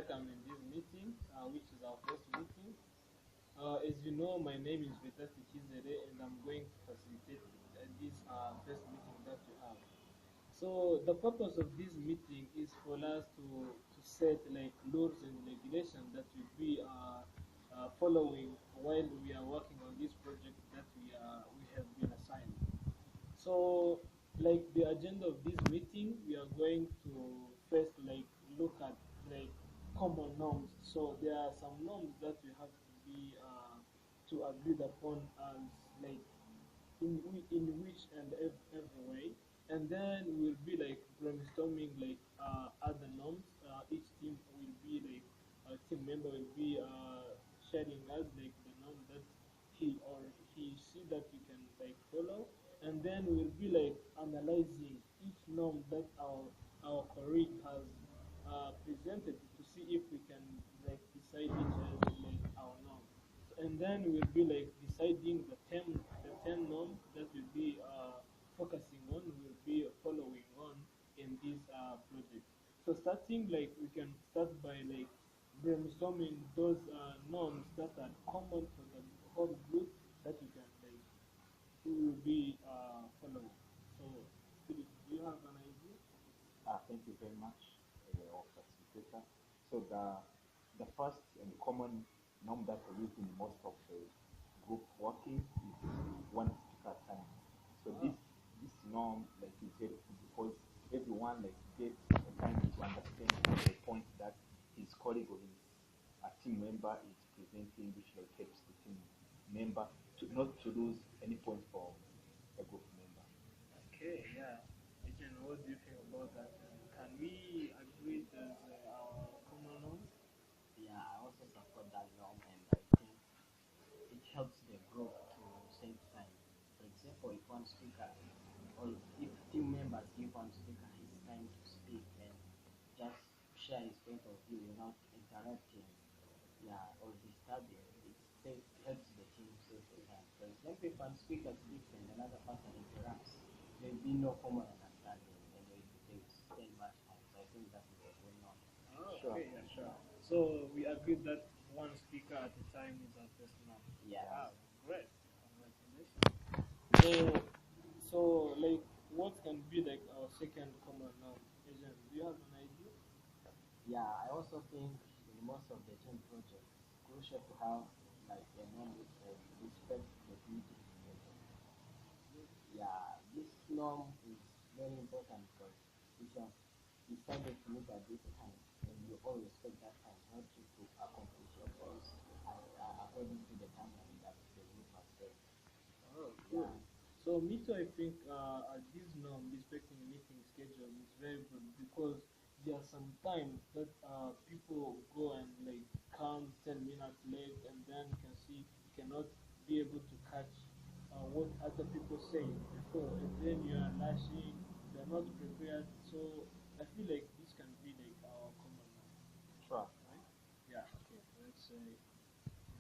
welcome in this meeting, which is our first meeting. As you know, my name is Vedaste and I'm going to facilitate this first meeting that we have. So the purpose of this meeting is for us to set like laws and regulations that will be following while we are working on this project that we have been assigned. So, like the agenda of this meeting, we are going to first like look at like common norms. So there are some norms that we have to be to agreed upon as like in which and every way, and then we'll be like brainstorming like other norms. Each team will be like a team member will be sharing us like the norm that he or she that we can like follow, and then we'll be like analyzing each norm that our colleague has presented to see if we can like decide it as like our norm. And then we'll be like deciding the ten norms that we'll be focusing on, we'll be following on in this project. So starting like we can start by like brainstorming those norms that are common for the whole group that we can like we will be following. So Philip, do you have an idea? Thank you very much, our facilitator. So the first and common norm that we use in most of the group working is one speaker time. So this norm like is helpful because everyone like gets a time to understand the point that his colleague or his team member is presenting, which like helps the team member to not to lose any point from a group member. Okay, yeah. Again, what do you think about that? Can we agree that our common norms? Yeah, I also support that norm, and I think it helps the group to save time. For example, if one speaker or if team members give one speaker his time to speak and just share his point of view without interrupting, yeah, or disturbing, helps the team save the time. For example, if one speaker speaks and another person interrupts, there will be no common understanding and they will spend much time. So I think that is a good norm. Oh, Sure. okay, yeah, sure. So we agree that one speaker at a time is our first norm. Yeah. Wow, great. Congratulations. So, so like, what can be like our second common norm? Agent, do you have an idea? Yeah, I also think in most of the team projects, it's crucial to have like a norm which respect the meeting schedule. Yeah, this norm is very important because if you have decided to meet at this time and you all respect that time, helps you to accomplish your goals according to the timeline that the group has set. Oh, Yeah, cool. So me too, I think this norm, respecting meeting schedule is very good because there are some times that people go and like come 10 minutes late, and then you can see you cannot be able to catch what other people say before, and then you are lashing, you are not prepared. So I feel like this can be like our common norm, Sure. right? Yeah. Okay. Let's say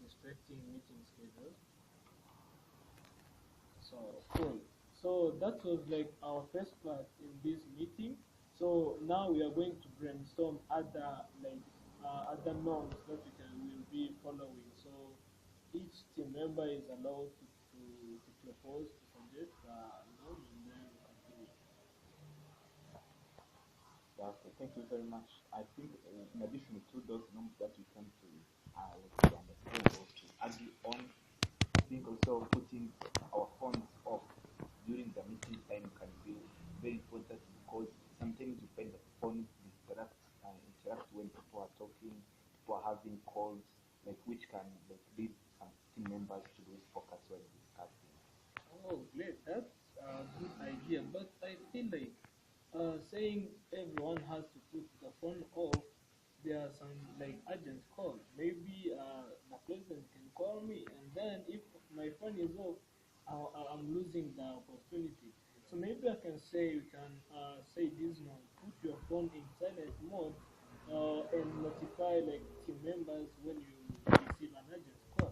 respecting meeting schedule. So cool. So that was like our first part in this meeting. So now we are going to brainstorm other norms that we will be following. So each team member is allowed to propose to suggest norm, and then we continue. Yeah, okay, thank you very much. I think in addition to those norms that we come to understand or to agree on, I think also putting our phones off during the meeting time can be very important because sometimes you find that phones interact when people are talking, people are having calls, like which can like lead some team members to lose focus when discussing. Oh, great. That's a good idea. But I feel like saying everyone has to put the phone off, there are some like urgent calls. Maybe the president can call me, and then if my phone is off, I'm losing the opportunity. So maybe I can say you can say this now. Put your phone in silent mode and notify like team members when you receive an urgent call.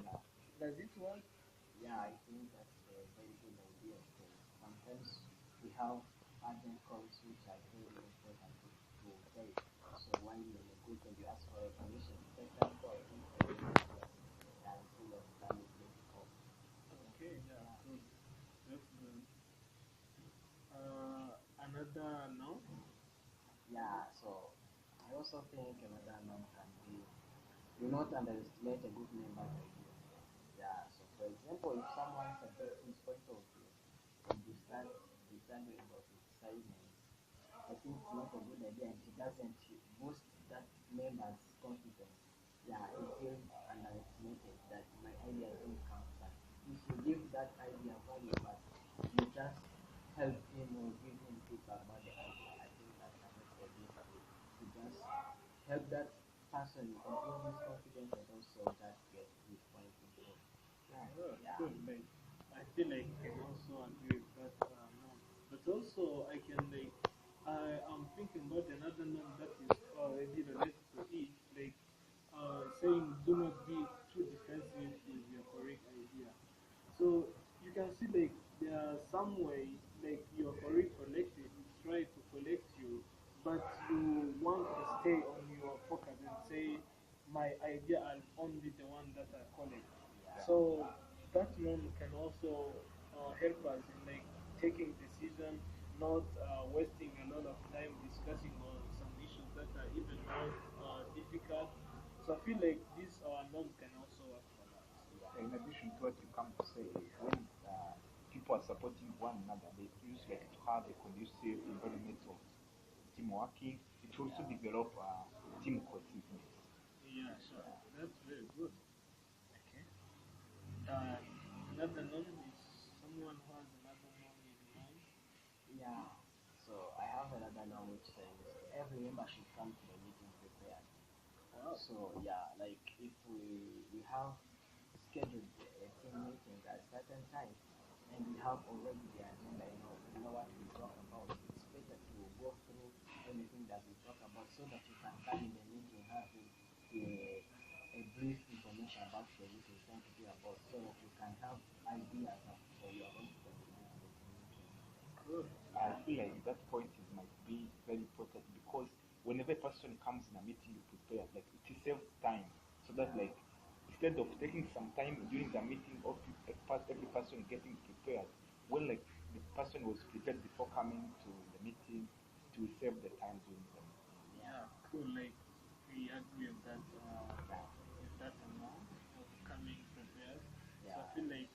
Yeah, Does it work? yeah, I think that's a very good idea because sometimes we have urgent calls which are very important to take. So while you're in a group and you ask for a permission to take that call. If they don't want to, and full of time is make the call. Okay, yeah, Yeah. good. That's good. Another no? Yeah, so I also think another norm can be do not underestimate a good member's idea. Yeah, so for example, if someone suggests his point of view and you start disagreeing or criticizing, I think it's not a good idea and it doesn't boost that member's confidence. Yeah, he feels underestimated that my idea don't count. But if you give that idea value, but you just help him or give him feedback about the idea, I think that can make a difference. To just help that person improve his confidence and also just get his point improved. Yeah, Yeah. good. Like, I feel like I can also agree with that norm. But also, I can like, I am thinking about another norm that is already related to it. Like, saying do not be too defensive with your correct idea. So you can see like there are some way like your correct collective is trying to collect you, but you want to stay on your focus and say my idea are only the one that I collect. So that one can also help us in like taking decision, not wasting a lot of time discussing on some issues that are even more difficult. So I feel like this norm can also work for that. In addition to what you come to say is when people are supporting one another, they use like to have a conducive environment of team working. It will also develop team cohesiveness. Yeah, sure. That's very good. Okay. Uh, Another norm is someone who has another norm in mind. Yeah. So I have another norm which says every member should come to the meeting prepared. Wow. So yeah, like if we have scheduled a team meeting at a certain time and we have already the agenda, you know what we talk about. It's better to go through everything that we talk about so that you can come in the meeting having a brief information about the meeting you're going to be about so that you can have ideas for your own contribute to the team meeting. Good. I feel like that point is might be very important because whenever a person comes in a meeting, you prepare like it saves time, so that like instead of taking some time during the meeting of every person getting prepared, when like the person was prepared before coming to the meeting, it will save the time during the meeting. Yeah, cool. Like we agree with that. With that amount of coming prepared. So I Yeah. feel like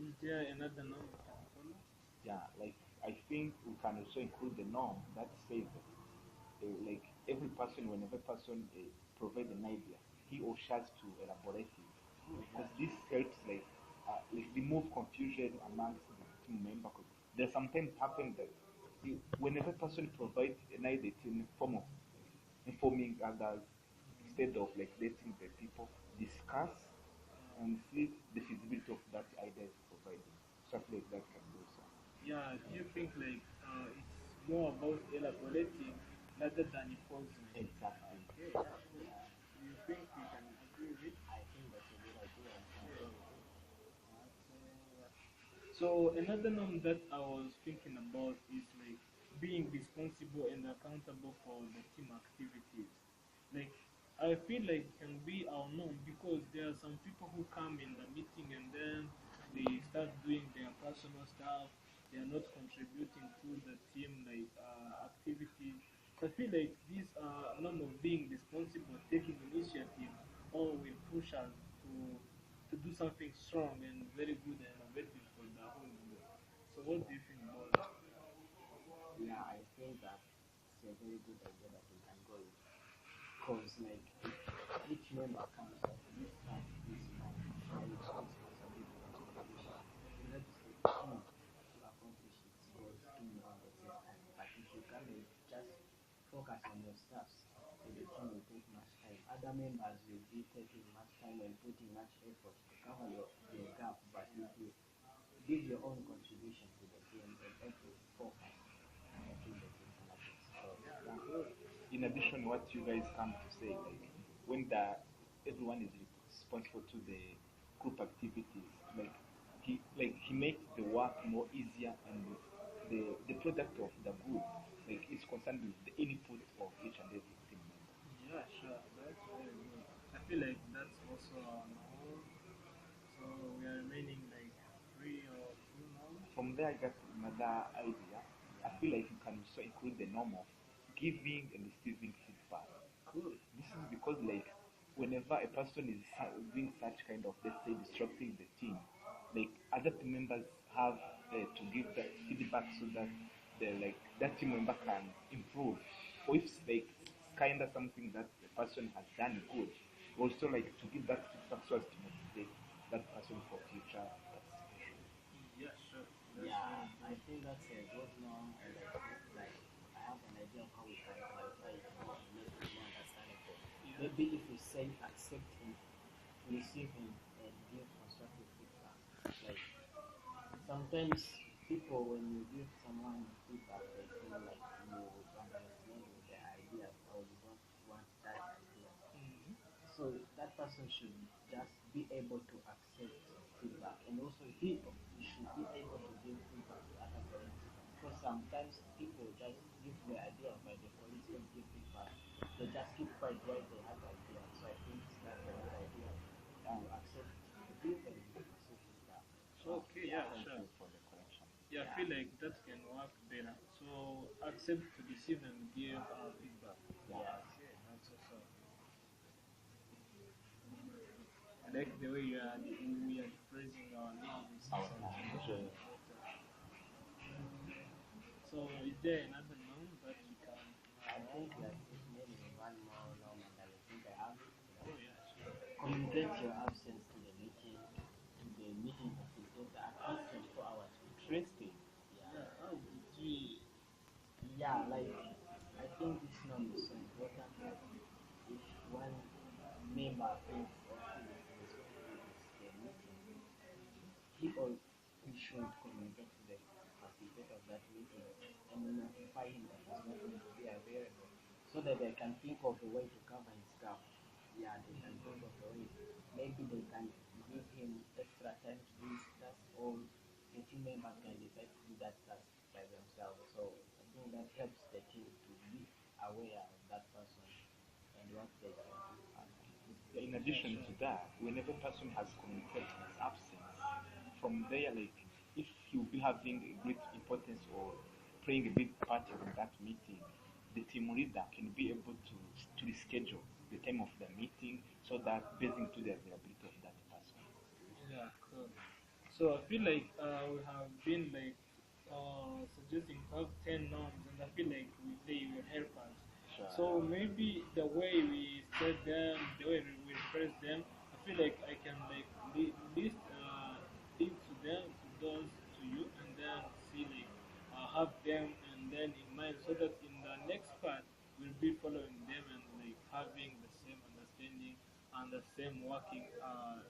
is there another norm we can follow? Yeah, like I think we can also include the norm that says that like every person, whenever person provide an idea, he or she has to elaborate it, because this helps like remove confusion amongst the team member. 'Cause there sometimes happen that whenever person provides an idea, it's in the form of informing others instead of like letting the people discuss and see the feasibility of that idea is provided. Stuff like that can do so. Yeah, do you think like it's more about elaborating rather than imposing? Exactly. Okay, yeah, cool. Do you think we can agree with it? I think that's a good idea. Okay. So another norm that I was thinking about is like being responsible and accountable for the team activities. Like I feel like it can be our norm because there are some people who come in the meeting and then they start doing their personal stuff. They are not contributing to the team like activities. So I feel like this norm of being responsible, taking initiative, all will push us to do something strong and very good and innovative for the whole group. So what do you think about that? Yeah, I think that it's a very good idea that we can go with. Because, like, if each member comes up, this my responsibility and contribution, it helps the team to accomplish its goals in around the same time. But if you come and just focus on your stuff, the team will take much time. Other members will be taking much time and putting much effort to cover your gap. But if you give your own contribution to the team and every focus, I think the team can achieve. So, yeah. In addition, what you guys come to say, like when the everyone is responsible to the group activities, like he makes the work more easier, and the product of the group like is concerned with the input of each and every. there I got another idea. I feel like you can also include the norm of giving and receiving feedback. Cool. This is because like whenever a person is doing such kind of, let's say, disrupting the team, like other team members have to give that feedback so that the like that team member can improve. Or if like it's kind of something that the person has done good, also like to give that feedback so as to motivate that person for future participation. Yeah, sure. That's Yeah, I very good. think that's a good norm, and I think like I have an idea of how we can clarify it more and make it more understandable. Yeah. Maybe if we say accepting, receiving, and give constructive feedback. Like sometimes people, when you give someone feedback, they feel like you understand their ideas or you don't want that idea. Mhm. So that person should just be able to accept feedback, and also he should be able to give feedback to other colleagues. Because sometimes people just give their idea, but the colleagues don't give feedback. They just keep quiet while they have ideas. So I think that's a good idea to accept, give and receive feedback. Okay, Yeah, yeah, thank sure. you for the correction. Yeah, I Yeah. feel like that can work better. So accept to receive and give feedback. Yeah. Yes. Okay, that's awesome. I like the way we are phrasing our names. Our So time. it's Sure. better. So is there another noun that we can I think work we on? are just needing one more norm, and I think I have it. Oh yeah, sure. Communicate your absence to the meeting facilitator at least 24 hours. Interesting. Yeah. Yeah, how would we? Yeah, like I think this norm is so important. Like if one member thinks or feels responsible is the meeting, he or he should communicate to the facilitator of that meeting and notify him that he's not going to be available so that they can think of a way to cover his gap. Yeah, they can think of a way. Maybe they can give him extra time to do his task, or the team members can decide to do that task by themselves. So I think that helps the team to be aware of that person and what they can do. Yeah, in Yeah, addition sure. to that, whenever a person has communicated his absence, from there, like if he will be having a great importance or playing a big part in that meeting, the team leader can be able to reschedule the time of the meeting so that basing to the availability of that person. Yeah, cool. So I feel like we have been like suggesting to have 10 norms, and I feel like they will help us. Sure. So maybe the way we state them, the way we express them, I feel like I can like list it to them, to those, to you, and then see like have them and then in mind, so that in the next part we'll be following them and like having the same understanding and the same working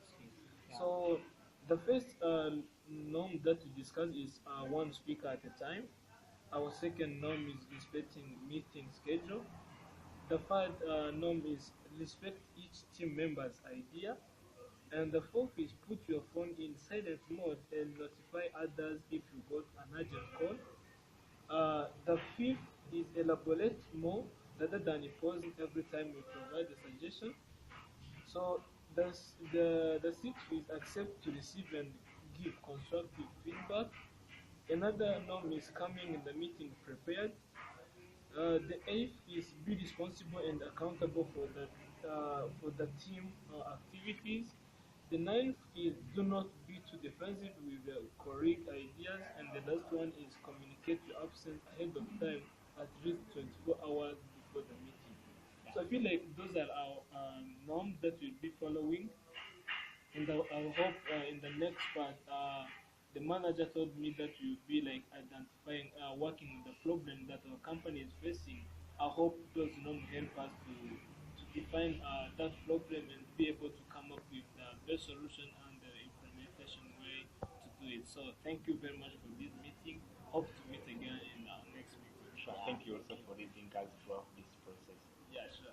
skills. So the first norm that we discuss is one speaker at a time. Our second norm is respecting meeting schedule. The third norm is respect each team member's idea. And the fourth is put your phone in silent mode and notify others if you got an urgent call. The fifth is elaborate more rather than pausing every time we provide a suggestion. So the sixth is accept to receive and give constructive feedback. Another norm is coming in the meeting prepared. The eighth is be responsible and accountable for the team activities. The ninth is do not be too defensive with correct ideas, and the last one is communicate your absence ahead of time, at least 24 hours before the meeting. So I feel like those are our norms that we'll be following. And I hope in the next part, the manager told me that we'll be like identifying, working on the problem that our company is facing. I hope those norms help us to define that problem and be able to come up with the best solution and the implementation way to do it. So thank you very much for this meeting. Hope to meet again in our next meeting. Sure. Yeah, Thank you thank also you. for leading us throughout this process. Yeah, sure.